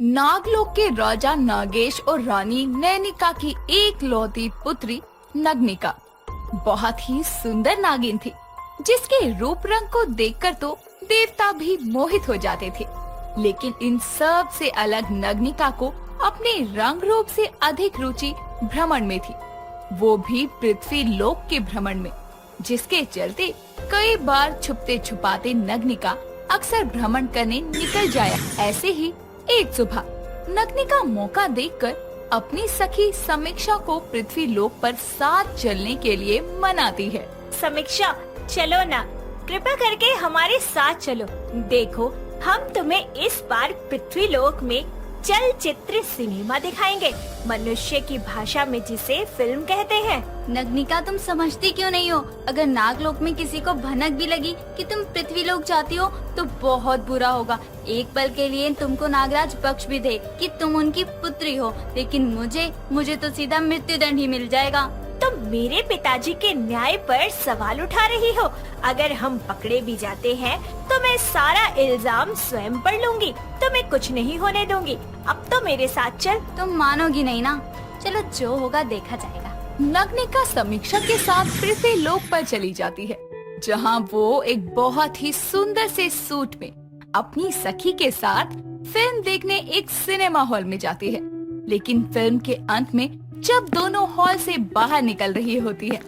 नागलोक के राजा नागेश और रानी नैनिका की एक लौती पुत्री नग्निका बहुत ही सुंदर नागिन थी, जिसके रूप रंग को देखकर तो देवता भी मोहित हो जाते थे। लेकिन इन सब से अलग नग्निका को अपने रंग रूप से अधिक रुचि भ्रमण में थी, वो भी पृथ्वी लोक के भ्रमण में, जिसके चलते कई बार छुपते छुपाते नग्निका अक्सर भ्रमण करने निकल जाया। ऐसे ही एक सुबह नग्निका मौका देखकर अपनी सखी समीक्षा को पृथ्वी लोक पर साथ चलने के लिए मनाती है। समीक्षा, चलो ना, कृपया करके हमारे साथ चलो। देखो, हम तुम्हें इस बार पृथ्वी लोक में चलचित्र सिनेमा दिखाएंगे, मनुष्य की भाषा में जिसे फिल्म कहते हैं। नग्निका, तुम समझती क्यों नहीं हो? अगर नागलोक में किसी को भनक भी लगी कि तुम पृथ्वी लोक जाती हो तो बहुत बुरा होगा। एक पल के लिए तुमको नागराज बख्श भी दे कि तुम उनकी पुत्री हो, लेकिन मुझे तो सीधा मृत्युदंड ही मिल जाएगा। तुम मेरे पिताजी के न्याय पर सवाल उठा रही हो। अगर हम पकड़े भी जाते हैं तो मैं सारा इल्जाम स्वयं पर लूंगी, तुम्हें कुछ नहीं होने दूंगी। अब तो मेरे साथ चल। तुम मानोगी नहीं ना? चलो, जो होगा देखा जाएगा। नग्निका समीक्षा के साथ पृथ्वी लोक पर चली जाती है, जहां वो एक बहुत ही सुंदर से सूट में अपनी सखी के साथ फिल्म देखने एक सिनेमा हॉल में जाती है। लेकिन फिल्म के अंत में जब दोनों हॉल से बाहर निकल रही होती है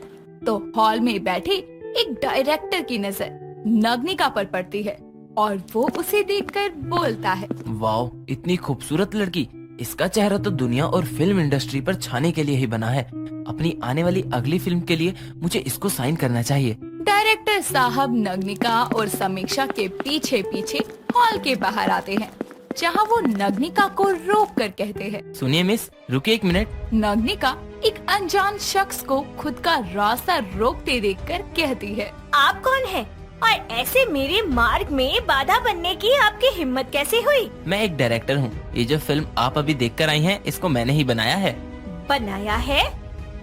तो हॉल में बैठे एक डायरेक्टर की नजर नग्निका पर पड़ती है और वो उसे देखकर बोलता है, वाओ, इतनी खूबसूरत लड़की। इसका चेहरा तो दुनिया और फिल्म इंडस्ट्री पर छाने के लिए ही बना है। अपनी आने वाली अगली फिल्म के लिए मुझे इसको साइन करना चाहिए। डायरेक्टर साहब नग्निका और समीक्षा के पीछे पीछे हॉल के बाहर आते हैं, जहां वो नग्निका को रोक कर कहते हैं, सुनिए मिस, रुकिए एक मिनट। नग्निका एक अनजान शख्स को खुद का रास्ता रोकते देखकर कहती है, आप कौन है और ऐसे मेरे मार्ग में बाधा बनने की आपकी हिम्मत कैसे हुई? मैं एक डायरेक्टर हूँ। ये जो फिल्म आप अभी देखकर आई हैं, इसको मैंने ही बनाया है। बनाया है?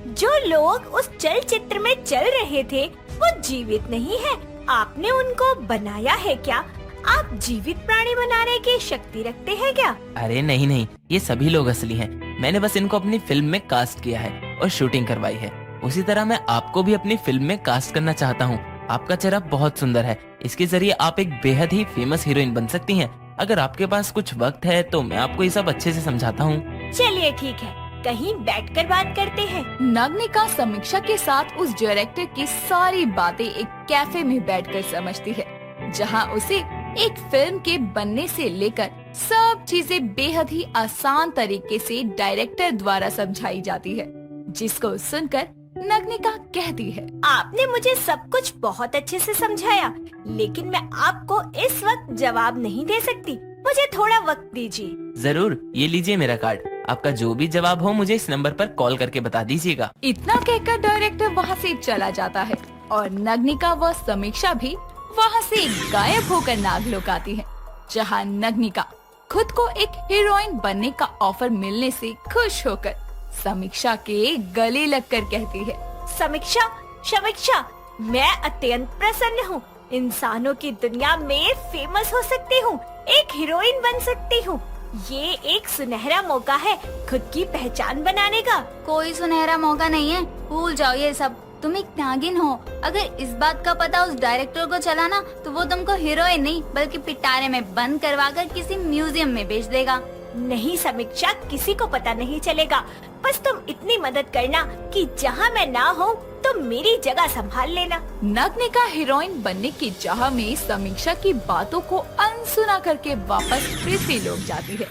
जो लोग उस चलचित्र में चल रहे थे वो जीवित नहीं है, आपने उनको बनाया है क्या? आप जीवित प्राणी बनाने की शक्ति रखते हैं क्या? अरे नहीं, ये सभी लोग असली हैं। मैंने बस इनको अपनी फिल्म में कास्ट किया है और शूटिंग करवाई है। उसी तरह मैं आपको भी अपनी फिल्म में कास्ट करना चाहता हूँ। आपका चेहरा बहुत सुंदर है, इसके जरिए आप एक बेहद ही फेमस हीरोइन बन सकती हैं। अगर आपके पास कुछ वक्त है तो मैं आपको ये सब अच्छे से समझाता हूँ। चलिए ठीक है, कहीं बैठकर बात करते हैं। नग्निका समीक्षा के साथ उस डायरेक्टर की सारी बातें एक कैफे में बैठकर समझती है, जहां उसे एक फिल्म के बनने से लेकर सब चीजें बेहद ही आसान तरीके से डायरेक्टर द्वारा समझाई जाती है, जिसको सुनकर नग्निका कहती है, आपने मुझे सब कुछ बहुत अच्छे से समझाया, लेकिन मैं आपको इस वक्त जवाब नहीं दे सकती। मुझे थोड़ा वक्त दीजिए। जरूर, ये लीजिए मेरा कार्ड। आपका जो भी जवाब हो मुझे इस नंबर पर कॉल करके बता दीजिएगा। इतना कहकर डायरेक्टर वहाँ से चला जाता है और नग्निका व समीक्षा भी वहाँ से गायब होकर नागलोक आती है, जहाँ नग्निका खुद को एक हीरोइन बनने का ऑफर मिलने से खुश होकर समीक्षा के गले लगकर कहती है, समीक्षा, मैं अत्यंत प्रसन्न हूँ। इंसानों की दुनिया में फेमस हो सकती हूँ, एक हीरोइन बन सकती हूँ। ये एक सुनहरा मौका है खुद की पहचान बनाने का। कोई सुनहरा मौका नहीं है, भूल जाओ ये सब। तुम एक नागिन हो। अगर इस बात का पता उस डायरेक्टर को चला ना तो वो तुमको हीरोइन नहीं बल्कि पिटारे में बंद करवाकर किसी म्यूजियम में बेच देगा। नहीं समीक्षा, किसी को पता नहीं चलेगा। बस तुम इतनी मदद करना कि जहाँ मैं ना हूँ तुम मेरी जगह संभाल लेना। नग्निका हीरोइन बनने की चाह में समीक्षा की बातों को अनसुना करके वापस पृथ्वी लोक जाती है,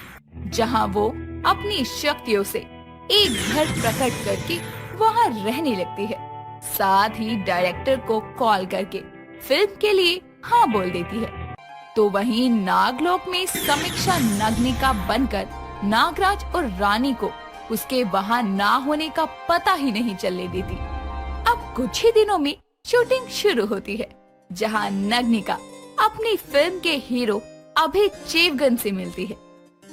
जहाँ वो अपनी शक्तियों से एक घर प्रकट करके वहाँ रहने लगती है। साथ ही डायरेक्टर को कॉल करके फिल्म के लिए हाँ बोल देती है। तो वहीं नागलोक में समीक्षा नग्निका बनकर नागराज और रानी को उसके वहाँ ना होने का पता ही नहीं चलने देती। अब कुछ ही दिनों में शूटिंग शुरू होती है, जहाँ नग्निका अपनी फिल्म के हीरो अभय चेवगन से मिलती है।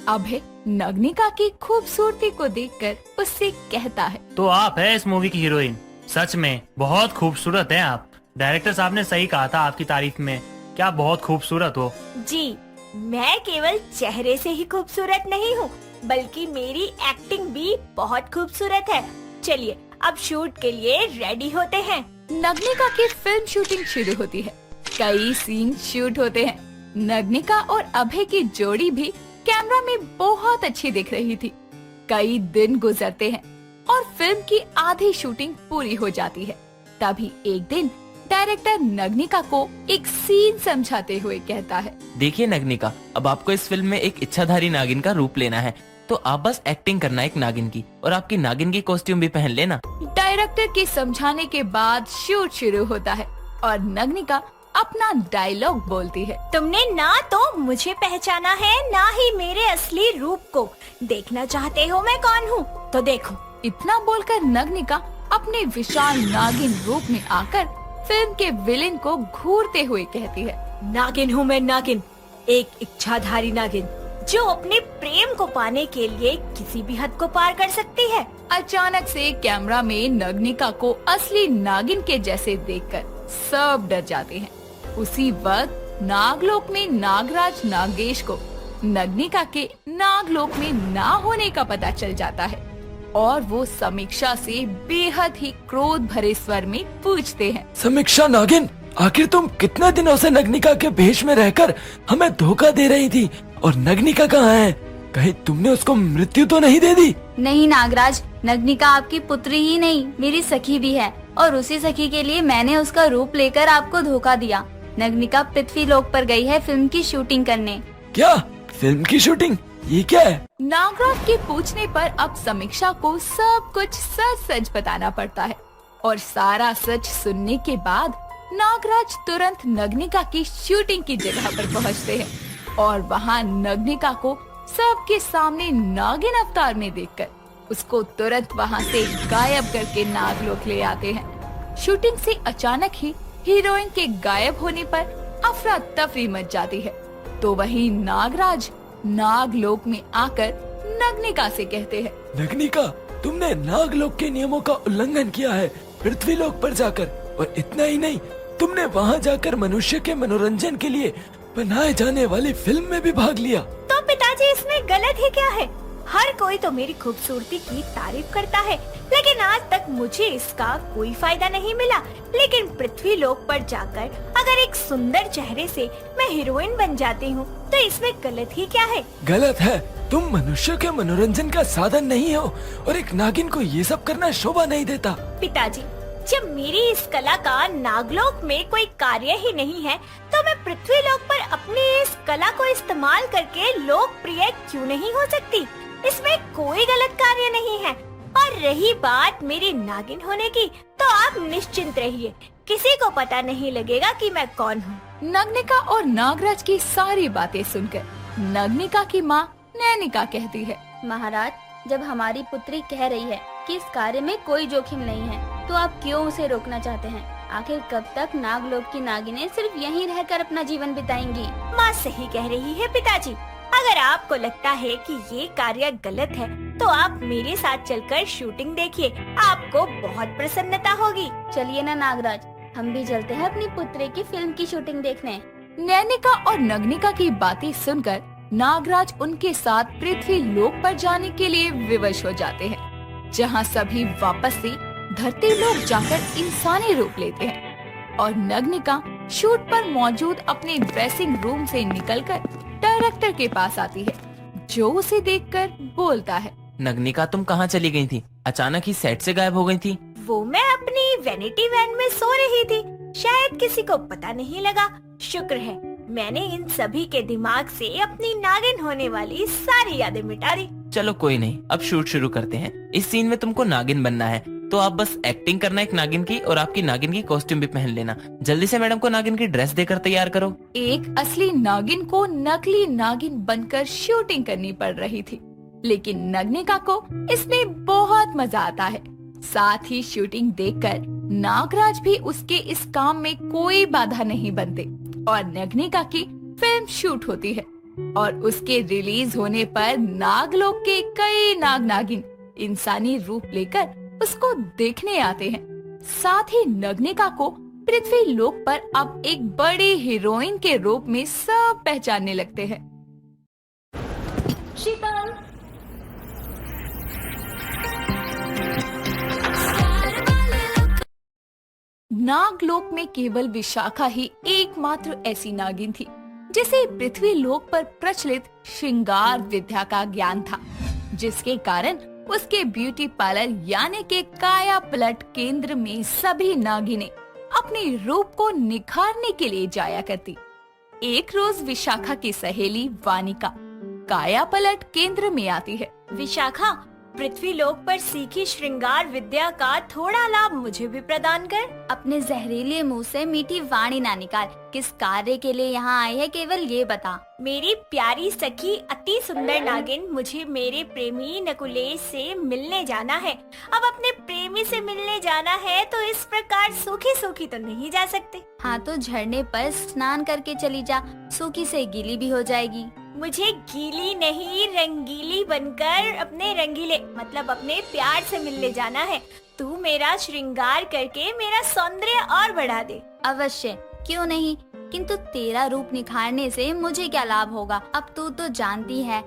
अभय नग्निका की खूबसूरती को देखकर उससे कहता है, तो आप है इस मूवी की हीरोइन? सच में बहुत खूबसूरत हैं आप। डायरेक्टर साहब ने सही कहा था आपकी तारीफ में, क्या बहुत खूबसूरत हो। जी, मैं केवल चेहरे से ही खूबसूरत नहीं हूँ, बल्कि मेरी एक्टिंग भी बहुत खूबसूरत है। चलिए अब शूट के लिए रेडी होते हैं। नग्निका की फिल्म शूटिंग शुरू होती है। कई सीन शूट होते हैं। नग्निका और अभय की जोड़ी भी कैमरा में बहुत अच्छी दिख रही थी। कई दिन गुजरते हैं और फिल्म की आधी शूटिंग पूरी हो जाती है। तभी एक दिन डायरेक्टर नग्निका को एक सीन समझाते हुए कहता है, देखिए नग्निका, अब आपको इस फिल्म में एक इच्छाधारी नागिन का रूप लेना है, तो आप बस एक्टिंग करना एक नागिन की, और आपकी नागिन की कॉस्ट्यूम भी पहन लेना। डायरेक्टर के समझाने के बाद शूट शुरू होता है और नग्निका अपना डायलॉग बोलती है। तुमने ना तो मुझे पहचाना है, ना ही मेरे असली रूप को। देखना चाहते हो मैं कौन हूँ? तो देखो। इतना बोलकर नग्निका अपने विशाल नागिन रूप में आकर फिल्म के विलेन को घूरते हुए कहती है, नागिन हूँ मैं, नागिन, एक इच्छाधारी नागिन जो अपने प्रेम को पाने के लिए किसी भी हद को पार कर सकती है। अचानक से कैमरा में नग्निका को असली नागिन के जैसे देखकर सब डर जाते हैं। उसी वक्त नागलोक में नागराज नागेश को नग्निका के नागलोक में ना होने का पता चल जाता है और वो समीक्षा से बेहद ही क्रोध भरे स्वर में पूछते हैं, समीक्षा नागिन, आखिर तुम कितने दिनों से नग्निका के भेष में रहकर हमें धोखा दे रही थी, और नग्निका कहाँ है? कहीं तुमने उसको मृत्यु तो नहीं दे दी? नहीं नागराज, नग्निका आपकी पुत्री ही नहीं, मेरी सखी भी है, और उसी सखी के लिए मैंने उसका रूप लेकर आपको धोखा दिया। नग्निका पृथ्वी लोक पर गई है फिल्म की शूटिंग करने। क्या फिल्म की शूटिंग? ये क्या है? नागराज के पूछने पर अब समीक्षा को सब कुछ सच सच बताना पड़ता है और सारा सच सुनने के बाद नागराज तुरंत नग्निका की शूटिंग की जगह पर पहुंचते हैं और वहां नग्निका को सबके सामने नागिन अवतार में देखकर उसको तुरंत वहां से गायब करके नागलोक ले आते हैं। शूटिंग से अचानक ही हीरोइन के गायब होने पर अफरा तफरी मच जाती है, तो वहीं नागराज नागलोक में आकर नग्निका से कहते हैं, नग्निका, तुमने नागलोक के नियमों का उल्लंघन किया है पृथ्वी लोक पर जाकर, और इतना ही नहीं, तुमने वहाँ जाकर मनुष्य के मनोरंजन के लिए बनाए जाने वाली फिल्म में भी भाग लिया। तो पिताजी इसमें गलत ही क्या है? हर कोई तो मेरी खूबसूरती की तारीफ करता है, लेकिन आज तक मुझे इसका कोई फायदा नहीं मिला। लेकिन पृथ्वी लोक पर जाकर अगर एक सुंदर चेहरे से मैं हीरोइन बन जाती हूँ, तो इसमें गलत ही क्या है? गलत है, तुम मनुष्य के मनोरंजन का साधन नहीं हो, और एक नागिन को ये सब करना शोभा नहीं देता। पिताजी, जब मेरी इस कला का नागलोक में कोई कार्य ही नहीं है, तो मैं पृथ्वी लोक पर अपनी इस कला को इस्तेमाल करके लोकप्रिय क्यों नहीं हो सकती? इसमें कोई गलत कार्य नहीं है। और रही बात मेरी नागिन होने की, तो आप निश्चिंत रहिए, किसी को पता नहीं लगेगा कि मैं कौन हूँ। नग्निका और नागराज की सारी बातें सुनकर नग्निका की माँ नैनिका कहती है, महाराज, जब हमारी पुत्री कह रही है कि इस कार्य में कोई जोखिम नहीं है, तो आप क्यों उसे रोकना चाहते हैं? आखिर कब तक नागलोक की नागिनें सिर्फ यहीं रहकर अपना जीवन बिताएंगी? माँ सही कह रही है पिताजी। अगर आपको लगता है कि ये कार्य गलत है, तो आप मेरे साथ चलकर शूटिंग देखिए, आपको बहुत प्रसन्नता होगी। चलिए ना नागराज, हम भी चलते हैं अपनी पुत्री की फिल्म की शूटिंग देखने। नैनिका और नग्निका की बातें सुनकर नागराज उनके साथ पृथ्वी लोक पर जाने के लिए विवश हो जाते हैं, जहां सभी वापस से धरती लोक जाकर इंसानी रूप लेते हैं और नग्निका शूट पर मौजूद अपने ड्रेसिंग रूम से निकलकर डायरेक्टर के पास आती है, जो उसे देखकर बोलता है, नग्निका, तुम कहाँ चली गई थी? अचानक ही सेट से गायब हो गई थी। वो मैं अपनी वैनिटी वैन में सो रही थी, शायद किसी को पता नहीं लगा। शुक्र है मैंने इन सभी के दिमाग से अपनी नागिन होने वाली सारी यादें मिटा दी। चलो कोई नहीं, अब शूट शुरू करते हैं। इस सीन में तुमको नागिन बनना है, तो आप बस एक्टिंग करना एक नागिन की, और आपकी नागिन की कॉस्ट्यूम भी पहन लेना। जल्दी से मैडम को नागिन की ड्रेस देकर तैयार करो। एक असली नागिन को नकली नागिन बनकर शूटिंग करनी पड़ रही थी, लेकिन नग्निका को इसमें बहुत मजा आता है। साथ ही शूटिंग देखकर नागराज भी उसके इस काम में कोई बाधा नहीं बनते और नग्निका की फिल्म शूट होती है और उसके रिलीज होने पर नागलोक के कई नाग नागिन इंसानी रूप लेकर उसको देखने आते हैं। साथ ही नग्निका को पृथ्वी लोक पर अब एक बड़ी हीरोइन के रूप में सब पहचानने लगते हैं। शीतल, नागलोक में केवल विशाखा ही एकमात्र ऐसी नागिन थी जिसे पृथ्वी लोक पर प्रचलित श्रृंगार विद्या का ज्ञान था, जिसके कारण उसके ब्यूटी पार्लर यानी के काया पलट केंद्र में सभी नागिनें अपने रूप को निखारने के लिए जाया करती। एक रोज विशाखा की सहेली वानिका काया पलट केंद्र में आती है। विशाखा, पृथ्वी लोक पर सीखी श्रृंगार विद्या का थोड़ा लाभ मुझे भी प्रदान कर। अपने जहरीले मुंह से मीठी वाणी ना निकाल। किस कार्य के लिए यहाँ आई है केवल ये बता। मेरी प्यारी सखी अति सुंदर नागिन, मुझे मेरे प्रेमी नकुलेश से मिलने जाना है। अब अपने प्रेमी से मिलने जाना है तो इस प्रकार सूखी सूखी तो नहीं जा सकते। हाँ तो झरने पर स्नान करके चली जा, सूखी से गीली भी हो जाएगी। मुझे गीली नहीं रंगीली बनकर अपने रंगीले मतलब अपने प्यार से मिलने जाना है। तू मेरा श्रृंगार करके मेरा सौंदर्य और बढ़ा दे। अवश्य, क्यों नहीं, किंतु तेरा रूप निखारने से मुझे क्या लाभ होगा। अब तू तो जानती है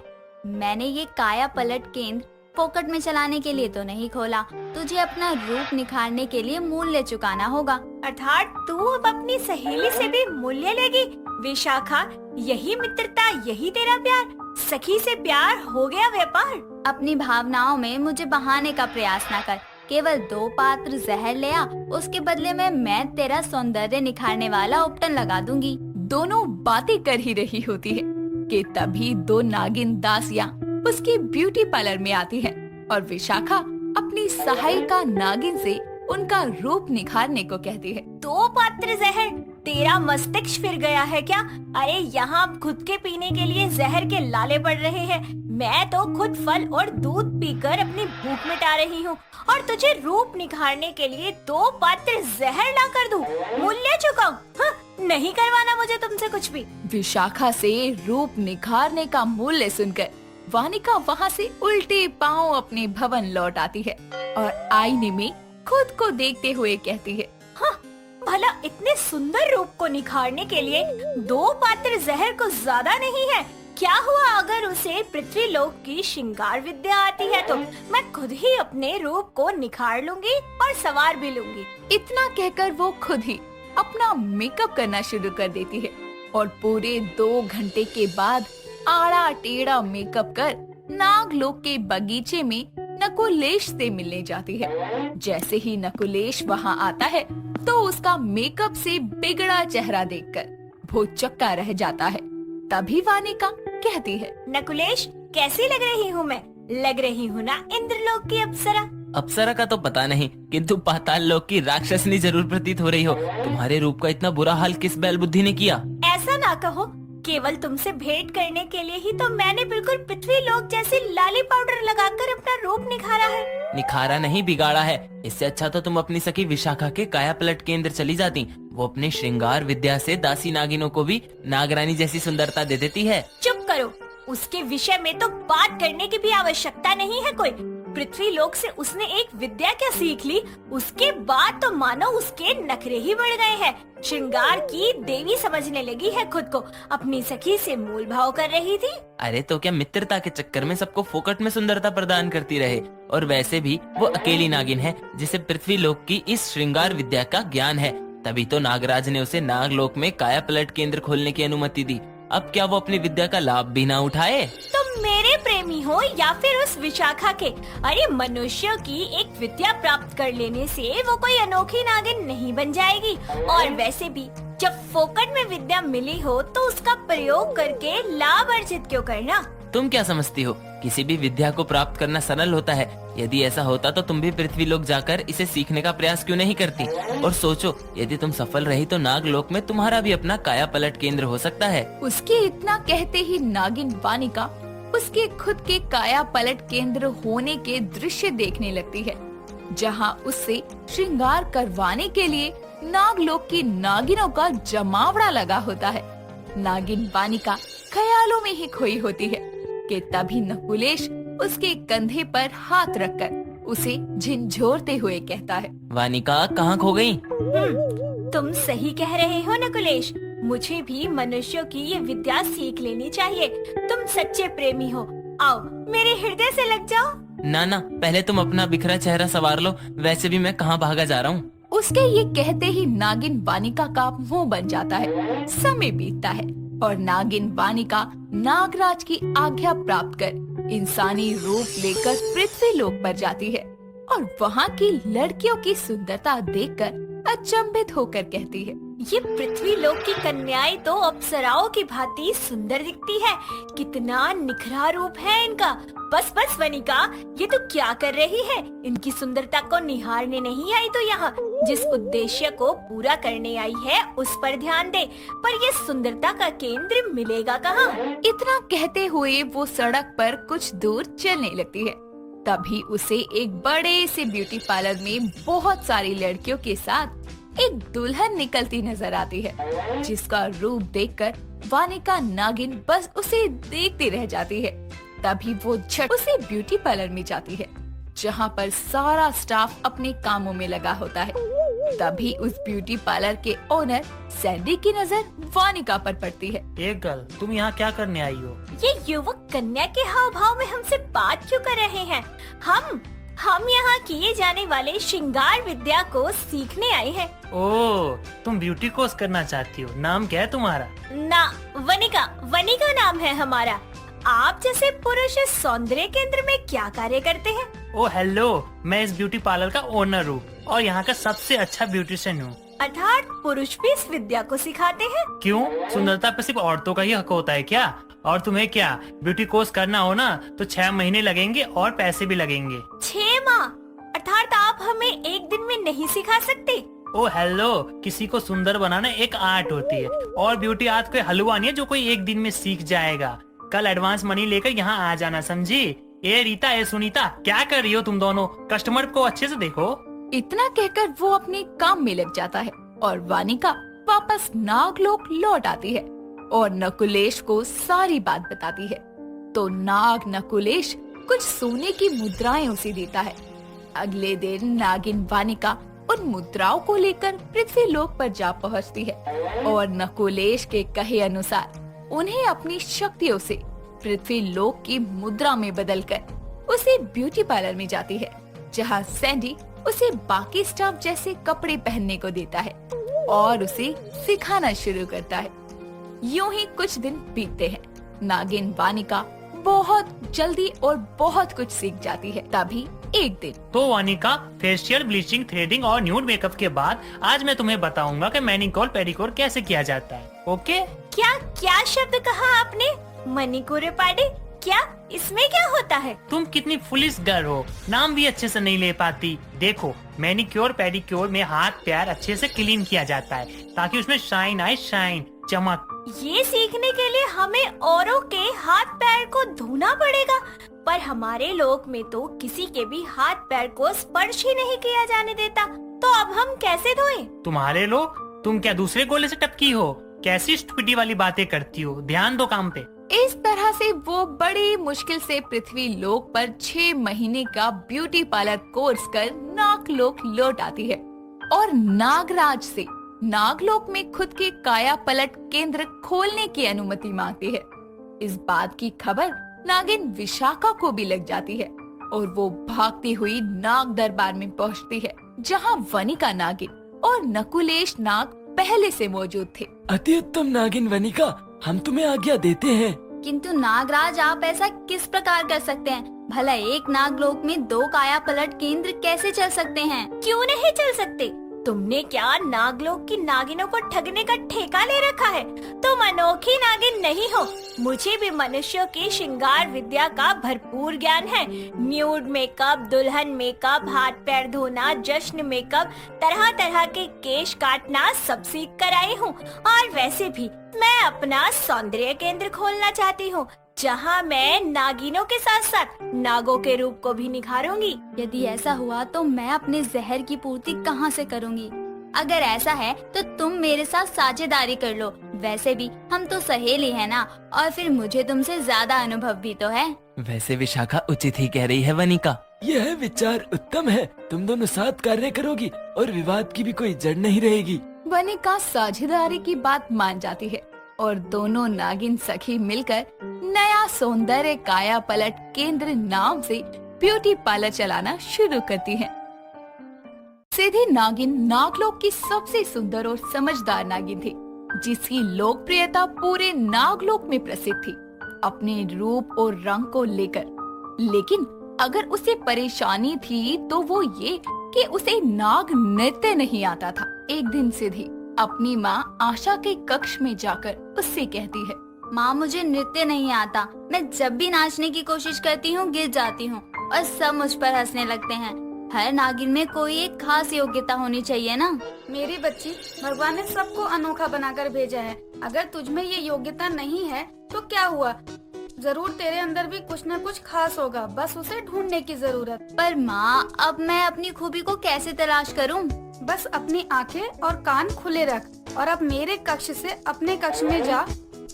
मैंने ये काया पलट केंद्र फोकट में चलाने के लिए तो नहीं खोला, तुझे अपना रूप निखारने के लिए मूल्य चुकाना होगा। अर्थात तू अब अपनी सहेली से भी मूल्य लेगी। विशाखा, यही मित्रता, यही तेरा प्यार। सखी से प्यार हो गया व्यापार। अपनी भावनाओं में मुझे बहाने का प्रयास ना कर। केवल 2 पात्र जहर ले आ, उसके बदले में मैं तेरा सौंदर्य निखारने वाला उपटन लगा दूंगी। दोनों बातें कर ही रही होती है कि तभी 2 नागिन दासियां उसकी ब्यूटी पार्लर में आती है और विशाखा अपनी सहायिका नागिन से उनका रूप निखारने को कहती है। 2 पात्र जहर, तेरा मस्तिष्क फिर गया है क्या? अरे यहाँ खुद के पीने के लिए जहर के लाले पड़ रहे हैं। मैं तो खुद फल और दूध पीकर अपनी भूख मिटा रही हूँ और तुझे रूप निखारने के लिए 2 पात्र जहर ला कर दूं? मूल्य चुकाऊं? हाँ, नहीं करवाना मुझे तुमसे कुछ भी। विशाखा से रूप निखारने का मूल्य सुनकर वानिका वहाँ से उल्टे पांव अपने भवन लौट आती है और आईने में खुद को देखते हुए कहती है, हाँ, भला इतने सुंदर रूप को निखारने के लिए 2 पात्र जहर को ज्यादा नहीं है? क्या हुआ अगर उसे पृथ्वी लोक की श्रृंगार विद्या आती है तो मैं खुद ही अपने रूप को निखार लूंगी और सवार भी लूंगी। इतना कहकर वो खुद ही अपना मेकअप करना शुरू कर देती है और पूरे 2 घंटे के बाद आड़ा टेढ़ा मेकअप कर नागलोक के बगीचे में नकुलेश से मिलने जाती है। जैसे ही नकुलेश वहाँ आता है तो उसका मेकअप से बिगड़ा चेहरा देखकर भौचक्का रह जाता है। तभी वानिका कहती है, नकुलेश, कैसी लग रही हूँ मैं? लग रही हूँ ना इंद्रलोक की अप्सरा? अप्सरा का तो पता नहीं, किंतु पाताल लोक की राक्षसनी जरूर प्रतीत हो रही हो। तुम्हारे रूप का इतना बुरा हाल किस बैल बुद्धि ने किया? ऐसा ना कहो, केवल तुमसे भेंट करने के लिए ही तो मैंने बिल्कुल पृथ्वी लोक जैसे लाली पाउडर लगाकर अपना रूप निखारा है। निखारा नहीं, बिगाड़ा है। इससे अच्छा तो तुम अपनी सखी विशाखा के काया पलट केंद्र चली जाती। वो अपने श्रृंगार विद्या से दासी नागिनों को भी नागरानी जैसी सुंदरता दे देती है। चुप करो, उसके विषय में तो बात करने की भी आवश्यकता नहीं है कोई। पृथ्वी लोक से उसने एक विद्या क्या सीख ली, उसके बाद तो मानो उसके नखरे ही बढ़ गए हैं। श्रृंगार की देवी समझने लगी है खुद को। अपनी सखी से मूल भाव कर रही थी। अरे तो क्या मित्रता के चक्कर में सबको फोकट में सुंदरता प्रदान करती रहे? और वैसे भी वो अकेली नागिन है जिसे पृथ्वी लोक की इस श्रृंगार विद्या का ज्ञान है। तभी तो नागराज ने उसे नागलोक में काया पलट केंद्र खोलने की अनुमति दी। अब क्या वो अपनी विद्या का लाभ भी ना उठाए? तुम मेरे प्रेमी हो या फिर उस विशाखा के? अरे मनुष्यों की एक विद्या प्राप्त कर लेने से वो कोई अनोखी नागिन नहीं बन जाएगी। और वैसे भी जब फोकट में विद्या मिली हो तो उसका प्रयोग करके लाभ अर्जित क्यों करना? तुम क्या समझती हो किसी भी विद्या को प्राप्त करना सरल होता है? यदि ऐसा होता तो तुम भी पृथ्वी लोक जाकर इसे सीखने का प्रयास क्यों नहीं करती? और सोचो, यदि तुम सफल रही तो नागलोक में तुम्हारा भी अपना काया पलट केंद्र हो सकता है। उसके इतना कहते ही नागिन वानिका उसके खुद के काया पलट केंद्र होने के दृश्य देखने लगती है, जहाँ उससे श्रृंगार करवाने के लिए नागलोक की नागिनों का जमावड़ा लगा होता है। नागिन वानिका ख्यालों में ही खोई होती है कि तभी नकुलेश उसके कंधे पर हाथ रखकर उसे झिंझोरते हुए कहता है, वानिका, कहाँ खो गई? तुम सही कह रहे हो नकुलेश, मुझे भी मनुष्यों की ये विद्या सीख लेनी चाहिए। तुम सच्चे प्रेमी हो, आओ मेरे हृदय से लग जाओ। ना ना, पहले तुम अपना बिखरा चेहरा संवार लो, वैसे भी मैं कहाँ भागा जा रहा हूँ। उसके ये कहते ही नागिन वानिका का मुंह बन जाता है। समय बीतता है और नागिन वानिका नागराज की आज्ञा प्राप्त कर इंसानी रूप लेकर पृथ्वी लोक पर जाती है और वहाँ की लड़कियों की सुंदरता देखकर अचंभित होकर कहती है, ये पृथ्वी लोक की कन्याएं तो अप्सराओं की भांति सुंदर दिखती है। कितना निखरा रूप है इनका। बस बस वनिका, ये तो क्या कर रही है? इनकी सुंदरता को निहारने नहीं आई तो यहाँ जिस उद्देश्य को पूरा करने आई है उस पर ध्यान दे। पर ये सुंदरता का केंद्र मिलेगा कहाँ? इतना कहते हुए वो सड़क पर कुछ दूर चलने लगती है। तभी उसे एक बड़े से ब्यूटी पार्लर में बहुत सारी लड़कियों के साथ एक दुल्हन निकलती नजर आती है, जिसका रूप देखकर वानिका नागिन बस उसे देखती रह जाती है। तभी वो झट उसे ब्यूटी पार्लर में जाती है, जहाँ पर सारा स्टाफ अपने कामों में लगा होता है। तभी उस ब्यूटी पार्लर के ओनर सैंडी की नजर वानिका पर पड़ती है। एक गर्ल, तुम यहाँ क्या करने आई हो? ये युवक कन्या के हाव भाव में हमसे बात क्यों कर रहे हैं? हम यहाँ किए जाने वाले श्रृंगार विद्या को सीखने आए हैं। ओह, तुम ब्यूटी कोर्स करना चाहती हो। नाम क्या है तुम्हारा? ना, वनिका नाम है हमारा। आप जैसे पुरुष इस सौंदर्य केंद्र में क्या कार्य करते हैं? ओ हेलो, मैं इस ब्यूटी पार्लर का ओनर हूँ और यहाँ का सबसे अच्छा ब्यूटिशियन हूँ। अर्थात पुरुष भी इस विद्या को सिखाते हैं? क्यों, सुंदरता पे सिर्फ औरतों का ही हक होता है क्या? और तुम्हें क्या ब्यूटी कोर्स करना हो ना तो 6 महीने लगेंगे और पैसे भी लगेंगे। 6 माह? अर्थात आप हमें एक दिन में नहीं सिखा सकते? ओ हेलो, किसी को सुंदर बनाना एक आर्ट होती है और ब्यूटी आर्ट कोई हलवा नहीं है जो कोई एक दिन में सीख जाएगा। कल एडवांस मनी लेकर यहाँ आ जाना, समझी? ए रीता, ए सुनीता, क्या कर रही हो तुम दोनों? कस्टमर को अच्छे से देखो। इतना कहकर वो अपने काम में लग जाता है और वानिका वापस नागलोक लौट आती है और नकुलेश को सारी बात बताती है। तो नाग नकुलेश कुछ सोने की मुद्राएं उसे देता है। अगले दिन नागिन वानिका उन मुद्राओं को लेकर पृथ्वी लोक पर जा पहुंचती है और नकुलेश के कहे अनुसार उन्हें अपनी शक्तियों से पृथ्वी लोक की मुद्रा में बदलकर उसे ब्यूटी पार्लर में जाती है, जहां सैंडी उसे बाकी स्टाफ जैसे कपड़े पहनने को देता है और उसे सिखाना शुरू करता है। यूं ही कुछ दिन बीतते हैं। नागिन वानिका बहुत जल्दी और बहुत कुछ सीख जाती है। तभी एक दिन तो वानिका, फेशियल, ब्लीचिंग, थ्रेडिंग और न्यूड मेकअप के बाद आज मैं तुम्हें बताऊंगा कि मैनिक्योर पेडिक्योर कैसे किया जाता है। ओके? क्या शब्द कहा आपने? मणिक्योर पाडे? क्या इसमें क्या होता है? तुम कितनी फुलिश गर्ल हो, नाम भी अच्छे से नहीं ले पाती। देखो, मैनिक्योर पेडिक्योर में हाथ पैर अच्छे से क्लीन किया जाता है ताकि उसमें शाइन आए, शाइन, चमक। ये सीखने के लिए हमें औरों के हाथ पैर को धोना पड़ेगा, पर हमारे लोक में तो किसी के भी हाथ पैर को स्पर्श ही नहीं किया जाने देता। तो अब हम कैसे धोएं? तुम्हारे लोग, तुम क्या दूसरे गोले से टपकी हो? कैसी स्टूपिडी वाली बातें करती हो? ध्यान दो काम पे। इस तरह से वो बड़ी मुश्किल से पृथ्वी लोक पर 6 महीने का ब्यूटी पार्लर कोर्स कर नागलोक लौट आती है और नागराज से नागलोक में खुद के काया पलट केंद्र खोलने की अनुमति मांगती है। इस बात की खबर नागिन विशाखा को भी लग जाती है और वो भागती हुई नाग दरबार में पहुंचती है, जहां वनिका नागिन और नकुलेश नाग पहले से मौजूद थे। अति उत्तम नागिन वनिका, हम तुम्हें आज्ञा देते हैं। किंतु नागराज, आप ऐसा किस प्रकार कर सकते हैं? भला एक नागलोक में 2 काया पलट केंद्र कैसे चल सकते हैं? क्यों नहीं चल सकते? तुमने क्या नागलोक की नागिनों को ठगने का ठेका ले रखा है? तुम अनोखी नागिन नहीं हो। मुझे भी मनुष्यों की श्रृंगार विद्या का भरपूर ज्ञान है। न्यूड मेकअप, दुल्हन मेकअप, हाथ पैर धोना, जश्न मेकअप, तरह तरह के केश काटना सब सीख कर आई हूँ। और वैसे भी मैं अपना सौंदर्य केंद्र खोलना चाहती हूँ, जहाँ मैं नागिनों के साथ साथ नागों के रूप को भी निखारूंगी। यदि ऐसा हुआ तो मैं अपने जहर की पूर्ति कहाँ से करूँगी? अगर ऐसा है तो तुम मेरे साथ साझेदारी कर लो। वैसे भी हम तो सहेली है ना, और फिर मुझे तुमसे ज्यादा अनुभव भी तो है। वैसे विशाखा उचित ही कह रही है वनिका। यह विचार उत्तम है। तुम दोनों साथ कार्य करोगी और विवाद की भी कोई जड़ नहीं रहेगी। वनिका साझेदारी की बात मान जाती है और दोनों नागिन सखी मिलकर नया सौंदर्य काया पलट केंद्र नाम से ब्यूटी पार्लर चलाना शुरू करती हैं। सिद्धि नागिन नागलोक की सबसे सुंदर और समझदार नागिन थी, जिसकी लोकप्रियता पूरे नागलोक में प्रसिद्ध थी अपने रूप और रंग को लेकर। लेकिन अगर उसे परेशानी थी तो वो ये कि उसे नाग नृत्य नहीं आता था। एक दिन सिद्धि अपनी माँ आशा के कक्ष में जाकर उससे कहती है, माँ मुझे नृत्य नहीं आता, मैं जब भी नाचने की कोशिश करती हूँ गिर जाती हूँ और सब मुझ पर हंसने लगते हैं। हर नागिन में कोई एक खास योग्यता होनी चाहिए ना। मेरी बच्ची, भगवान ने सबको अनोखा बनाकर भेजा है। अगर तुझमें ये योग्यता नहीं है तो क्या हुआ, जरूर तेरे अंदर भी कुछ न कुछ खास होगा, बस उसे ढूंढने की जरूरत। पर माँ अब मैं अपनी खूबी को कैसे तलाश करूँ? बस अपनी आंखें और कान खुले रख और अब मेरे कक्ष से अपने कक्ष में जा।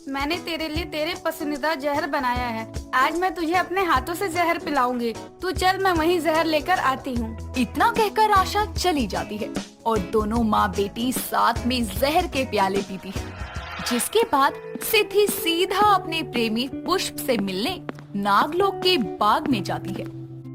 मैंने तेरे लिए तेरे पसंदीदा जहर बनाया है। आज मैं तुझे अपने हाथों से जहर पिलाऊंगी। तू चल, मैं वहीं जहर लेकर आती हूँ। इतना कहकर आशा चली जाती है और दोनों माँ बेटी साथ में जहर के प्याले पीती है। जिसके बाद सिद्धि सीधा अपने प्रेमी पुष्प से मिलने नागलोक के बाग में जाती है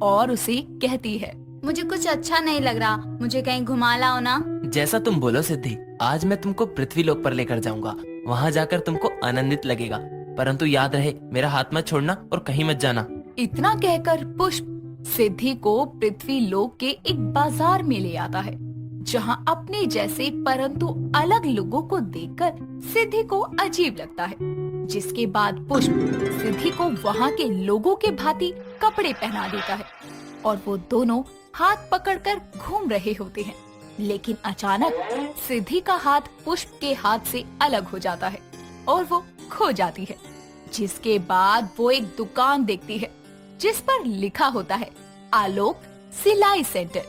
और उसे कहती है, मुझे कुछ अच्छा नहीं लग रहा, मुझे कहीं घुमा लाओ ना। जैसा तुम बोलो सिद्धि, आज मैं तुमको पृथ्वी लोक पर लेकर जाऊंगा। वहाँ जाकर तुमको आनंदित लगेगा, परंतु याद रहे मेरा हाथ मत छोड़ना और कहीं मत जाना। इतना कहकर पुष्प सिद्धि को पृथ्वी लोक के एक बाजार में ले आता है, जहाँ अपने जैसे परंतु अलग लोगों को देखकर सिद्धि को अजीब लगता है। जिसके बाद पुष्प सिद्धि को वहाँ के लोगों के भांति कपड़े पहना देता है और वो दोनों हाथ पकड़कर घूम रहे होते हैं। लेकिन अचानक सिद्धि का हाथ पुष्प के हाथ से अलग हो जाता है और वो खो जाती है। जिसके बाद वो एक दुकान देखती है जिस पर लिखा होता है आलोक सिलाई सेंटर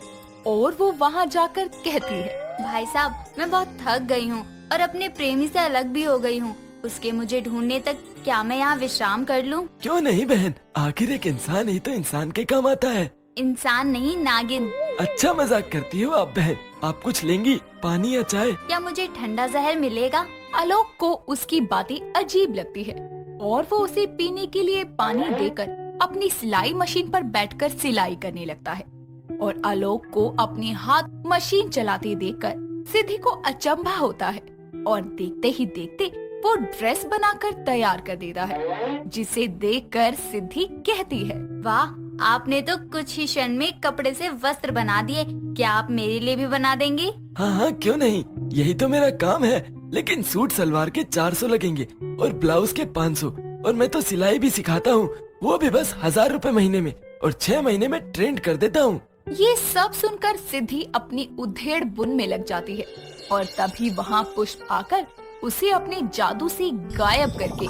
और वो वहाँ जाकर कहती है, भाई साहब मैं बहुत थक गई हूँ और अपने प्रेमी से अलग भी हो गई हूँ। उसके मुझे ढूंढने तक क्या मैं यहाँ विश्राम कर लूँ? क्यों नहीं बहन, आखिर एक इंसान ही तो इंसान के काम आता है। इंसान नहीं, नागिन। अच्छा मजाक करती हो आप बहन। आप कुछ लेंगी, पानी या चाय? क्या मुझे ठंडा जहर मिलेगा? आलोक को उसकी बातें अजीब लगती है और वो उसे पीने के लिए पानी देकर अपनी सिलाई मशीन पर बैठकर सिलाई करने लगता है। और आलोक को अपने हाथ मशीन चलाते देखकर सिद्धि को अचंभा होता है और देखते ही देखते वो ड्रेस बनाकर तैयार कर देता है, जिसे देखकर सिद्धि कहती है, वाह, आपने तो कुछ ही क्षण में कपड़े से वस्त्र बना दिए। क्या आप मेरे लिए भी बना देंगे? हाँ हाँ क्यों नहीं, यही तो मेरा काम है। लेकिन सूट सलवार के 400 लगेंगे और ब्लाउज के 500 और मैं तो सिलाई भी सिखाता हूँ, वो भी बस 1000 रुपए महीने में और 6 महीने में ट्रेंड कर देता हूँ। ये सब सुनकर सिद्धि अपनी उधेड़ बुन में लग जाती है और तभी वहाँ पुष्प आकर उसे अपने जादू से गायब करके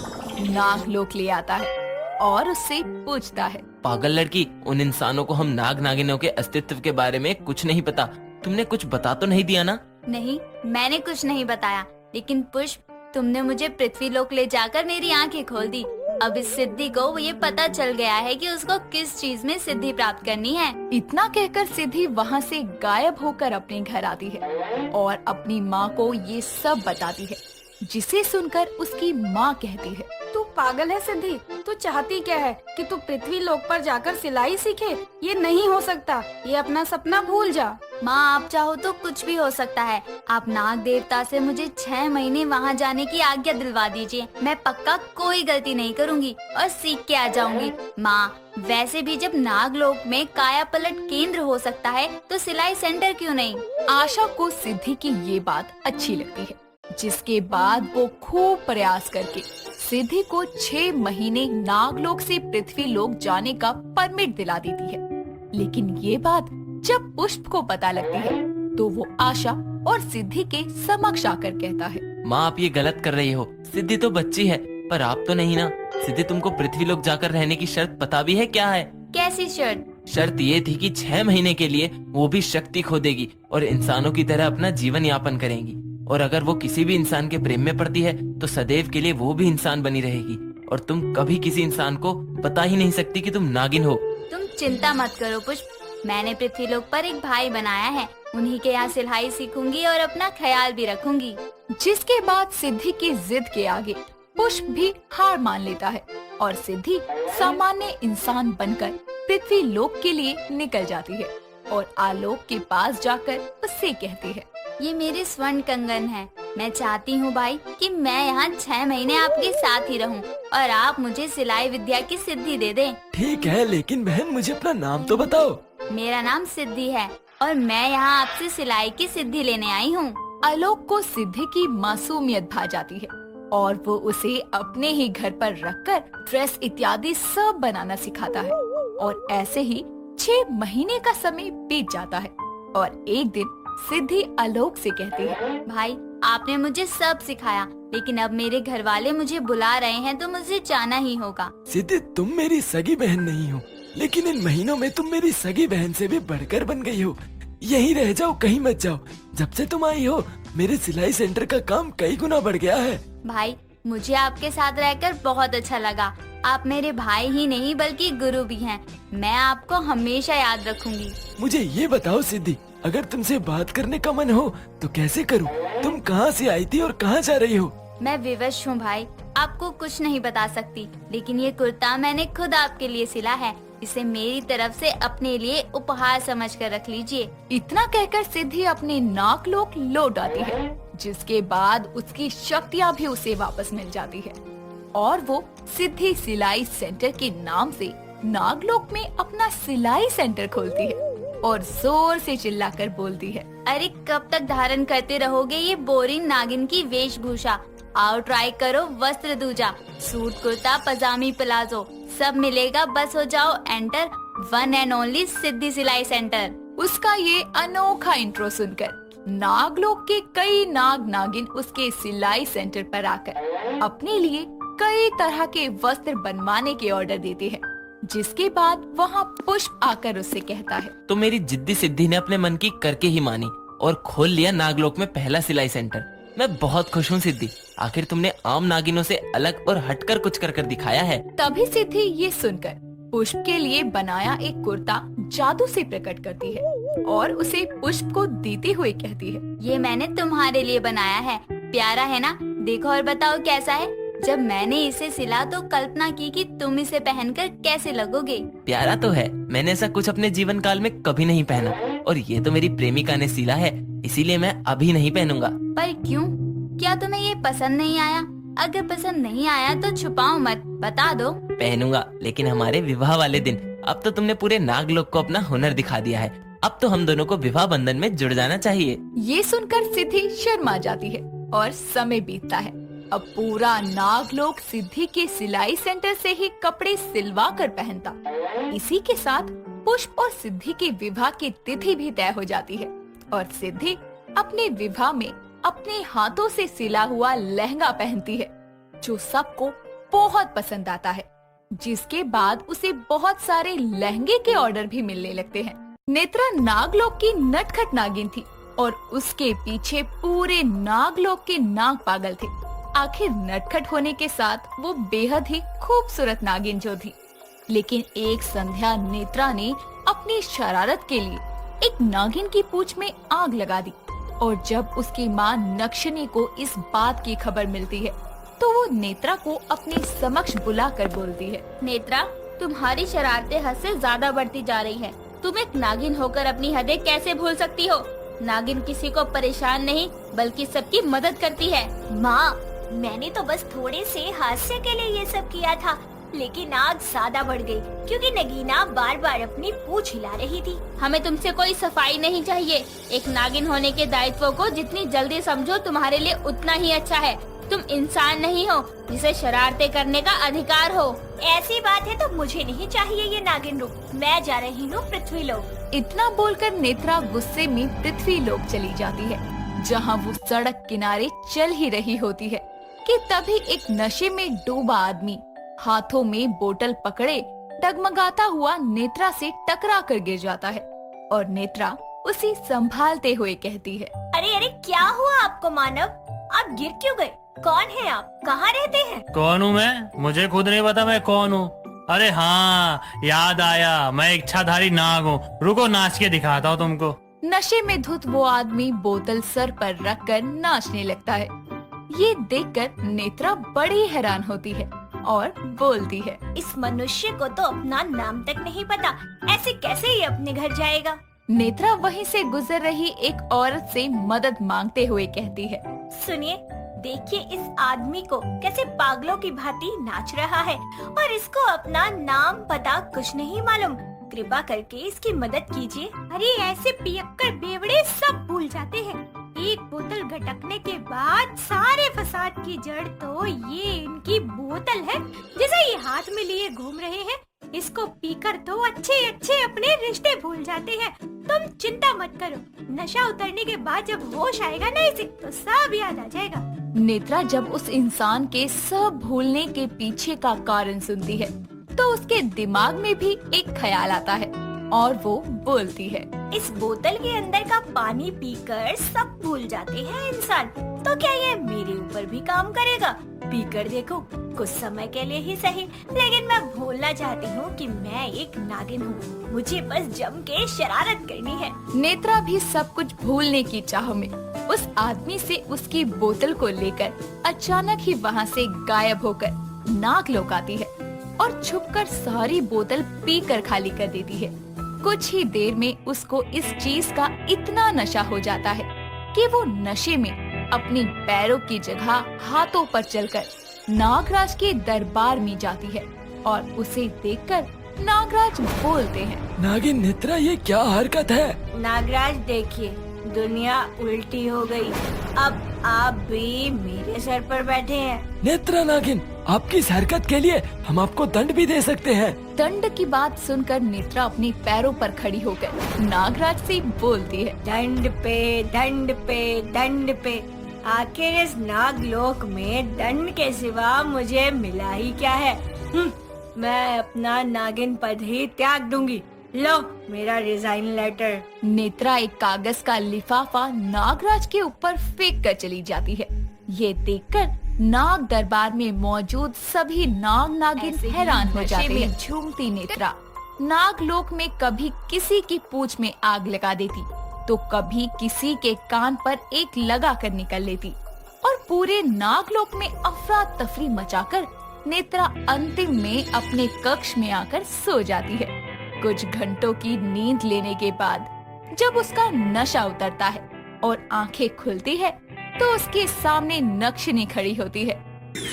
नागलोक ले आता है और उससे पूछता है, पागल लड़की, उन इंसानों को हम नाग नागिनों के अस्तित्व के बारे में कुछ नहीं पता। तुमने कुछ बता तो नहीं दिया ना? नहीं, मैंने कुछ नहीं बताया, लेकिन पुष्प तुमने मुझे पृथ्वी लोक ले जाकर मेरी आंखें खोल दी। अब इस सिद्धि को ये पता चल गया है कि उसको किस चीज में सिद्धि प्राप्त करनी है। इतना कहकर सिद्धि वहाँ से गायब होकर अपने घर आती है और अपनी माँ को ये सब बताती है, जिसे सुनकर उसकी माँ कहती है, तू पागल है सिद्धि, तू चाहती क्या है कि तू पृथ्वी लोक पर जाकर सिलाई सीखे? ये नहीं हो सकता, ये अपना सपना भूल जा। माँ आप चाहो तो कुछ भी हो सकता है। आप नाग देवता से मुझे 6 महीने वहाँ जाने की आज्ञा दिलवा दीजिए। मैं पक्का कोई गलती नहीं करूँगी और सीख के आ जाऊँगी। माँ वैसे भी जब नागलोक में काया पलट केंद्र हो सकता है तो सिलाई सेंटर क्यों नहीं? आशा को सिद्धि की ये बात अच्छी लगती है, जिसके बाद वो खूब प्रयास करके सिद्धि को 6 महीने नागलोक से पृथ्वी लोक जाने का परमिट दिला देती है। लेकिन ये बात जब पुष्प को पता लगती है तो वो आशा और सिद्धि के समक्ष आकर कहता है, माँ आप ये गलत कर रही हो। सिद्धि तो बच्ची है पर आप तो नहीं ना। सिद्धि तुमको पृथ्वी लोक जाकर रहने की शर्त पता भी है क्या है? कैसी शर्त? शर्त ये थी कि 6 महीने के लिए वो भी शक्ति खो देगी और इंसानों की तरह अपना जीवन यापन करेंगी। और अगर वो किसी भी इंसान के प्रेम में पड़ती है तो सदैव के लिए वो भी इंसान बनी रहेगी और तुम कभी किसी इंसान को बता ही नहीं सकती कि तुम नागिन हो। तुम चिंता मत करो पुष्प, मैंने पृथ्वी लोक पर एक भाई बनाया है उन्हीं के यहाँ सिलाई सीखूंगी और अपना ख्याल भी रखूंगी। जिसके बाद सिद्धि की जिद के आगे पुष्प भी हार मान लेता है और सिद्धि सामान्य इंसान बनकर पृथ्वी लोक के लिए निकल जाती है और आलोक के पास जाकर उससे कहती है, ये मेरे स्वर्ण कंगन है। मैं चाहती हूँ भाई कि मैं यहाँ 6 महीने आपके साथ ही रहूँ और आप मुझे सिलाई विद्या की सिद्धि दे दें। ठीक है, लेकिन बहन मुझे अपना नाम तो बताओ। मेरा नाम सिद्धि है और मैं यहाँ आपसे सिलाई की सिद्धि लेने आई हूँ। आलोक को सिद्धि की मासूमियत भा जाती है और वो उसे अपने ही घर पर रखकर ड्रेस इत्यादि सब बनाना सिखाता है और ऐसे ही 6 महीने का समय बीत जाता है और एक दिन सिद्धि आलोक से कहती है, भाई आपने मुझे सब सिखाया, लेकिन अब मेरे घर वाले मुझे बुला रहे हैं तो मुझे जाना ही होगा। सिद्धि, तुम मेरी सगी बहन नहीं हो, लेकिन इन महीनों में तुम मेरी सगी बहन से भी बढ़कर बन गई हो। यहीं रह जाओ, कहीं मत जाओ। जब से तुम आई हो मेरे सिलाई सेंटर का काम कई गुना बढ़ गया है। भाई मुझे आपके साथ रहकर बहुत अच्छा लगा। आप मेरे भाई ही नहीं बल्कि गुरु भी हैं। मैं आपको हमेशा याद रखूंगी। मुझे ये बताओ सिद्धि, अगर तुमसे बात करने का मन हो तो कैसे करूं? तुम कहाँ से आई थी और कहाँ जा रही हो? मैं विवश हूँ भाई, आपको कुछ नहीं बता सकती, लेकिन ये कुर्ता मैंने खुद आपके लिए सिला है। इसे मेरी तरफ से अपने लिए उपहार समझकर रख लीजिए। इतना कहकर सिद्धि अपने नागलोक लौट आती है, जिसके बाद उसकी शक्तियाँ भी उसे वापस मिल जाती है और वो सिद्धि सिलाई सेंटर के नाम से नागलोक में अपना सिलाई सेंटर खोलती है और जोर से चिल्लाकर बोलती है, अरे कब तक धारण करते रहोगे ये बोरिंग नागिन की वेशभूषा? आओ ट्राई करो वस्त्र दूजा, सूट कुर्ता पजामी प्लाजो सब मिलेगा। बस हो जाओ एंटर, वन एंड ओनली सिद्धि सिलाई सेंटर। उसका ये अनोखा इंट्रो सुनकर नागलोक के कई नाग नागिन उसके सिलाई सेंटर पर आकर अपने लिए कई तरह के वस्त्र बनवाने के ऑर्डर देते हैं। जिसके बाद वहाँ पुष्प आकर उससे कहता है, तो मेरी जिद्दी सिद्धि ने अपने मन की करके ही मानी और खोल लिया नागलोक में पहला सिलाई सेंटर। मैं बहुत खुश हूँ सिद्धि, आखिर तुमने आम नागिनों से अलग और हटकर कुछ कर दिखाया है। तभी सिद्धि ये सुनकर पुष्प के लिए बनाया एक कुर्ता जादू से प्रकट करती है और उसे पुष्प को देते हुए कहती है, ये मैंने तुम्हारे लिए बनाया है, प्यारा है ना? देखो और बताओ कैसा है। जब मैंने इसे सिला तो कल्पना की कि तुम इसे पहनकर कैसे लगोगे। प्यारा तो है, मैंने ऐसा कुछ अपने जीवन काल में कभी नहीं पहना और ये तो मेरी प्रेमिका ने सिला है, इसीलिए मैं अभी नहीं पहनूंगा। पर क्यों? क्या तुम्हें ये पसंद नहीं आया? अगर पसंद नहीं आया तो छुपाओ मत, बता दो। पहनूंगा, लेकिन हमारे विवाह वाले दिन। अब तो तुमने पूरे नागलोक को अपना हुनर दिखा दिया है, अब तो हम दोनों को विवाह बंधन में जुड़ जाना चाहिए। ये सुनकर सिद्धि शर्मा जाती है और समय बीतता है। अब पूरा नागलोक सिद्धि के सिलाई सेंटर से ही कपड़े सिलवा कर पहनता। इसी के साथ पुष्प और सिद्धि के विवाह की तिथि भी तय हो जाती है और सिद्धि अपने विवाह में अपने हाथों से सिला हुआ लहंगा पहनती है, जो सबको बहुत पसंद आता है। जिसके बाद उसे बहुत सारे लहंगे के ऑर्डर भी मिलने लगते हैं। नेत्रा नागलोक की नटखट नागिन थी और उसके पीछे पूरे नागलोक के नाग पागल थे। आखिर नटखट होने के साथ वो बेहद ही खूबसूरत नागिन जो थी। लेकिन एक संध्या नेत्रा ने अपनी शरारत के लिए एक नागिन की पूंछ में आग लगा दी और जब उसकी माँ नक्षनी को इस बात की खबर मिलती है तो वो नेत्रा को अपने समक्ष बुलाकर बोलती है, नेत्रा, तुम्हारी शरारतें हद से ज्यादा बढ़ती जा रही है। तुम एक नागिन होकर अपनी हदें कैसे भूल सकती हो? नागिन किसी को परेशान नहीं बल्कि सबकी मदद करती है। माँ, मैंने तो बस थोड़े से हास्य के लिए ये सब किया था, लेकिन आग ज्यादा बढ़ गई क्योंकि नगीना बार बार अपनी पूंछ हिला रही थी। हमें तुमसे कोई सफाई नहीं चाहिए। एक नागिन होने के दायित्व को जितनी जल्दी समझो तुम्हारे लिए उतना ही अच्छा है। तुम इंसान नहीं हो जिसे शरारतें करने का अधिकार हो। ऐसी बात है तो मुझे नहीं चाहिए ये नागिन रूप। मैं जा रही हूँ पृथ्वी लोक। इतना बोलकर नेत्रा गुस्से में पृथ्वी लोक चली जाती है, जहाँ वो सड़क किनारे चल ही रही होती है कि तभी एक नशे में डूबा आदमी हाथों में बोतल पकड़े डगमगाता हुआ नेत्रा से टकरा कर गिर जाता है और नेत्रा उसे संभालते हुए कहती है, अरे अरे, क्या हुआ आपको मानव? आप गिर क्यों गए? कौन है आप? कहाँ रहते हैं? कौन हूँ मैं? मुझे खुद नहीं पता मैं कौन हूँ। अरे हाँ, याद आया, मैं इच्छाधारी नाग हूँ। रुको नाच के दिखाता हूँ तुमको। नशे में धुत वो आदमी बोतल सर पर रखकर नाचने लगता है। ये देखकर नेत्रा बड़ी हैरान होती है और बोलती है, इस मनुष्य को तो अपना नाम तक नहीं पता, ऐसे कैसे ये अपने घर जाएगा। नेत्रा वहीं से गुजर रही एक औरत से मदद मांगते हुए कहती है, सुनिए, देखिए इस आदमी को कैसे पागलों की भांति नाच रहा है और इसको अपना नाम पता कुछ नहीं मालूम। कृपा करके इसकी मदद कीजिए। अरे ऐसे पियक्कड़ बेवड़े सब भूल जाते हैं। एक बोतल घटकने के बाद सारे फसाद की जड़ तो ये इनकी बोतल है जिसे ये हाथ में लिए घूम रहे हैं। इसको पीकर तो अच्छे अच्छे अपने रिश्ते भूल जाते हैं। तुम चिंता मत करो, नशा उतरने के बाद जब होश आएगा ना इसे तो सब याद आ जाएगा। नेत्रा जब उस इंसान के सब भूलने के पीछे का कारण सुनती है तो उसके दिमाग में भी एक ख्याल आता है और वो बोलती है, इस बोतल के अंदर का पानी पीकर सब भूल जाते हैं इंसान, तो क्या ये मेरे ऊपर भी काम करेगा? पीकर देखो, कुछ समय के लिए ही सही, लेकिन मैं भूलना चाहती हूँ कि मैं एक नागिन हूँ। मुझे बस जम के शरारत करनी है। नेत्रा भी सब कुछ भूलने की चाह में उस आदमी से उसकी बोतल को लेकर अचानक ही वहाँ से गायब होकर नागलोक आती है और छुपकर सारी बोतल पीकर खाली कर देती है। कुछ ही देर में उसको इस चीज का इतना नशा हो जाता है कि वो नशे में अपनी पैरों की जगह हाथों पर चलकर नागराज के दरबार में जाती है और उसे देखकर नागराज बोलते हैं, नागिन नेत्रा, ये क्या हरकत है? नागराज देखिए, दुनिया उल्टी हो गई। अब आप भी मेरे सर पर बैठे हैं। नेत्रा नागिन, आपकी इस हरकत के लिए हम आपको दंड भी दे सकते हैं। दंड की बात सुनकर नेत्रा अपने पैरों पर खड़ी होकर नागराज से बोलती है, दंड पे दंड पे दंड पे, आखिर इस नागलोक में दंड के सिवा मुझे मिला ही क्या है? मैं अपना नागिन पद ही त्याग दूंगी। लो मेरा रिजाइन लेटर। नेत्रा एक कागज का लिफाफा नागराज के ऊपर फेंक कर चली जाती है। ये देखकर नाग दरबार में मौजूद सभी नाग नागिन हैरान हो जाते हैं। झूमती नेत्रा नागलोक में कभी किसी की पूंछ में आग लगा देती तो कभी किसी के कान पर एक लगा कर निकल लेती और पूरे नागलोक में अफरा तफरी मचाकर नेत्रा अंतिम में अपने कक्ष में आकर सो जाती है। कुछ घंटों की नींद लेने के बाद जब उसका नशा उतरता है और आंखें खुलती है तो उसके सामने नक्षनी खड़ी होती है।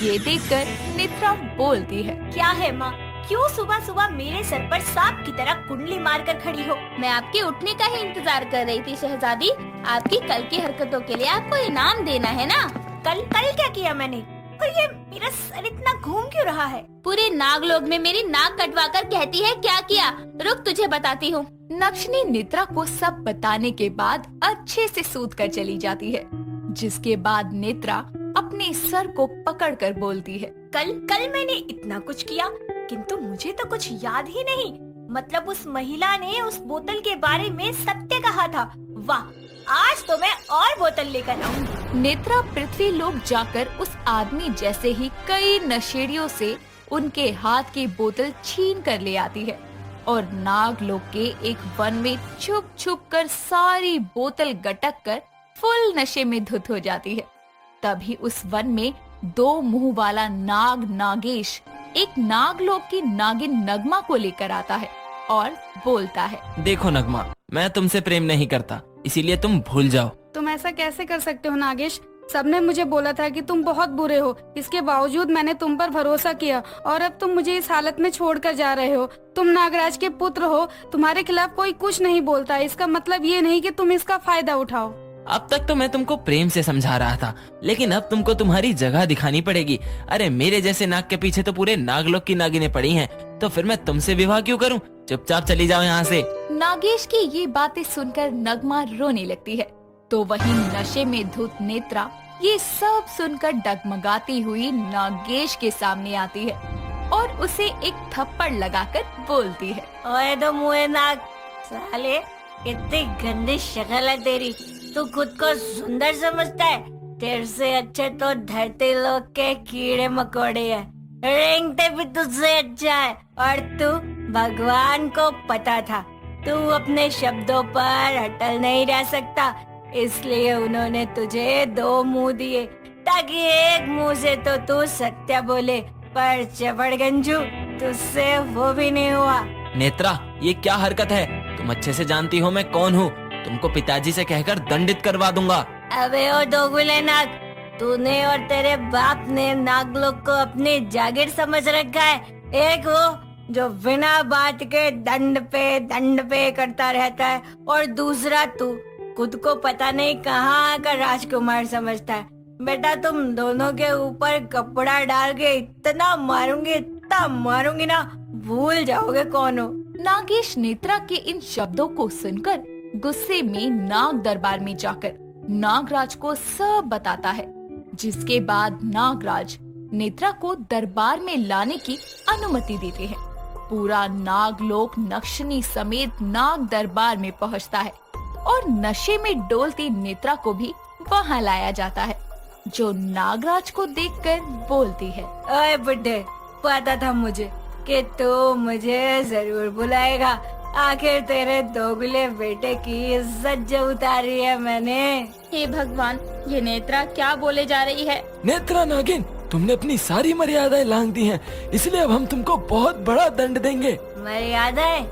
ये देखकर नेत्रा बोलती है, क्या है माँ, क्यों सुबह सुबह मेरे सर पर सांप की तरह कुंडली मारकर खड़ी हो? मैं आपके उठने का ही इंतजार कर रही थी शहजादी। आपकी कल की हरकतों के लिए आपको इनाम देना है ना। कल क्या किया मैंने? और ये मेरा सर इतना घूम क्यों रहा है? पूरे नागलोक में मेरी नाक कटवाकर कहती है क्या किया। रुक, तुझे बताती हूँ। नक्षनी नेत्रा को सब बताने के बाद अच्छे से सूत कर चली जाती है, जिसके बाद नेत्रा अपने सर को पकड़कर बोलती है, कल मैंने इतना कुछ किया किंतु मुझे तो कुछ याद ही नहीं। मतलब उस महिला ने उस बोतल के बारे में सत्य कहा था। वाह, आज तो मैं और बोतल लेकर आऊंगी। नेत्रा पृथ्वी लोक जाकर उस आदमी जैसे ही कई नशेड़ियों से उनके हाथ की बोतल छीन कर ले आती है और नागलोक के एक वन में छुप छुप कर सारी बोतल गटक कर फुल नशे में धुत हो जाती है। तभी उस वन में दो मुंह वाला नाग नागेश एक नागलोक की नागिन नगमा को लेकर आता है और बोलता है, देखो नगमा, मैं तुमसे प्रेम नहीं करता, इसीलिए तुम भूल जाओ। तुम ऐसा कैसे कर सकते हो नागेश? सबने मुझे बोला था कि तुम बहुत बुरे हो, इसके बावजूद मैंने तुम पर भरोसा किया और अब तुम मुझे इस हालत में छोड़कर जा रहे हो। तुम नागराज के पुत्र हो, तुम्हारे खिलाफ कोई कुछ नहीं बोलता। इसका मतलब ये नहीं कि तुम इसका फायदा उठाओ। अब तक तो मैं तुमको प्रेम से समझा रहा था, लेकिन अब तुमको तुम्हारी जगह दिखानी पड़ेगी। अरे मेरे जैसे नाग के पीछे तो पूरे नागलोक की नागिनें पड़ी हैं, तो फिर मैं तुमसे विवाह क्यों करूं? चुपचाप चली जाओ यहाँ से। नागेश की ये बातें सुनकर नगमा रोने लगती है, तो वहीं नशे में धुत नेत्रा ये सब सुनकर डगमगाती हुई नागेश के सामने आती है और उसे एक थप्पड़ लगाकर बोलती है, ओए तो मुँह नाग साले, कितनी गंदी शक्ल है तेरी। तू खुद को सुंदर समझता है? तेरे से अच्छे तो धरती लोग के कीड़े मकोड़े हैं, रेंगते भी तुझसे अच्छा है। और तू भगवान को पता था तू अपने शब्दों पर अटल नहीं रह सकता, इसलिए उन्होंने तुझे 2 मुंह दिए ताकि एक मुंह से तो तू सत्य बोले, पर चपड़गंजू तुझसे वो भी नहीं हुआ। नेत्रा, ये क्या हरकत है? तुम अच्छे से जानती हो मैं कौन हूँ। तुमको पिताजी से कहकर दंडित करवा दूंगा। अबे ओ दोगुले नाग, तूने और तेरे बाप ने नागलोक को अपनी जागीर समझ रखा है। एक वो जो बिना बात के दंड पे करता रहता है, और दूसरा तू खुद को पता नहीं कहाँ का राजकुमार समझता है। बेटा, तुम दोनों के ऊपर कपड़ा डाल के इतना मारूंगी ना, भूल जाओगे कौन हो। नागेश नेत्रा के इन शब्दों को सुनकर गुस्से में नाग दरबार में जाकर नागराज को सब बताता है, जिसके बाद नागराज नेत्रा को दरबार में लाने की अनुमति देते हैं। पूरा नागलोक नक्षनी समेत नाग दरबार में पहुंचता है और नशे में डोलती नेत्रा को भी वहां लाया जाता है, जो नागराज को देखकर बोलती है, ओए बुड्ढे, पता था मुझे कि तू मुझे जरूर बुलाएगा। आखिर तेरे दोगले बेटे की इज्जत जो उतारी है मैंने। हे भगवान, ये नेत्रा क्या बोले जा रही है? नेत्रा नागिन, तुमने अपनी सारी मर्यादाएं लांघ दी हैं, इसलिए अब हम तुमको बहुत बड़ा दंड देंगे। मर्यादाएं?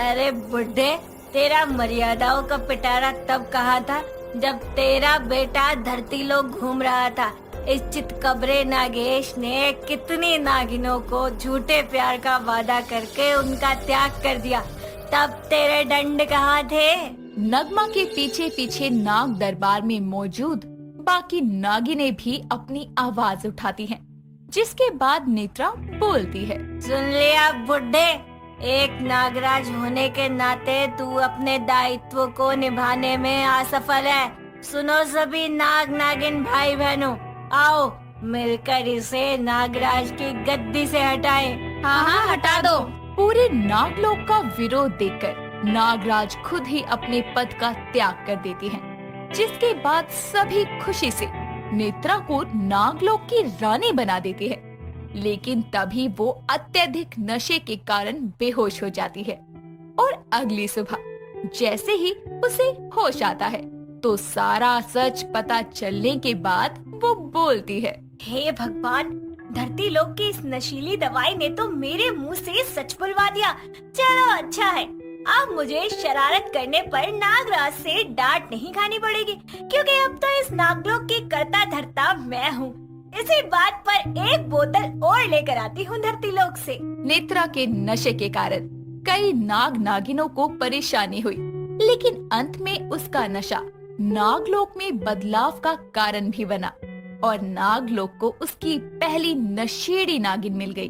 अरे बुड्ढे, तेरा मर्यादाओं का पिटारा तब कहा था जब तेरा बेटा धरती लोक घूम रहा था। इस चितकबरे नागेश ने कितनी नागिनों को झूठे प्यार का वादा करके उनका त्याग कर दिया, तब तेरे दंड कहाँ थे? नगमा के पीछे पीछे नाग दरबार में मौजूद बाकी नागिनें भी अपनी आवाज उठाती हैं, जिसके बाद नेत्रा बोलती है, सुन लिया बुड्ढे, एक नागराज होने के नाते तू अपने दायित्व को निभाने में असफल है। सुनो सभी नाग नागिन भाई बहनों, आओ मिलकर इसे नागराज की गद्दी से हटाएं। हाँ, हटा दो। पूरे नागलोक का विरोध देखकर नागराज खुद ही अपने पद का त्याग कर देती हैं, जिसके बाद सभी खुशी से नेत्रा को नागलोक की रानी बना देती है। लेकिन तभी वो अत्यधिक नशे के कारण बेहोश हो जाती है और अगली सुबह जैसे ही उसे होश आता है तो सारा सच पता चलने के बाद वो बोलती है, हे भगवान, धरती लोक की इस नशीली दवाई ने तो मेरे मुंह से सच बुलवा दिया। चलो अच्छा है, अब मुझे शरारत करने पर नागराज से डांट नहीं खानी पड़ेगी, क्योंकि अब तो इस नागलोक की कर्ता धर्ता मैं हूँ। इसी बात पर एक बोतल और लेकर आती हूँ धरती लोक से। नेत्रा के नशे के कारण कई नाग नागिनों को परेशानी हुई, लेकिन अंत में उसका नशा नागलोक में बदलाव का कारण भी बना और नागलोक को उसकी पहली नशेड़ी नागिन मिल गई,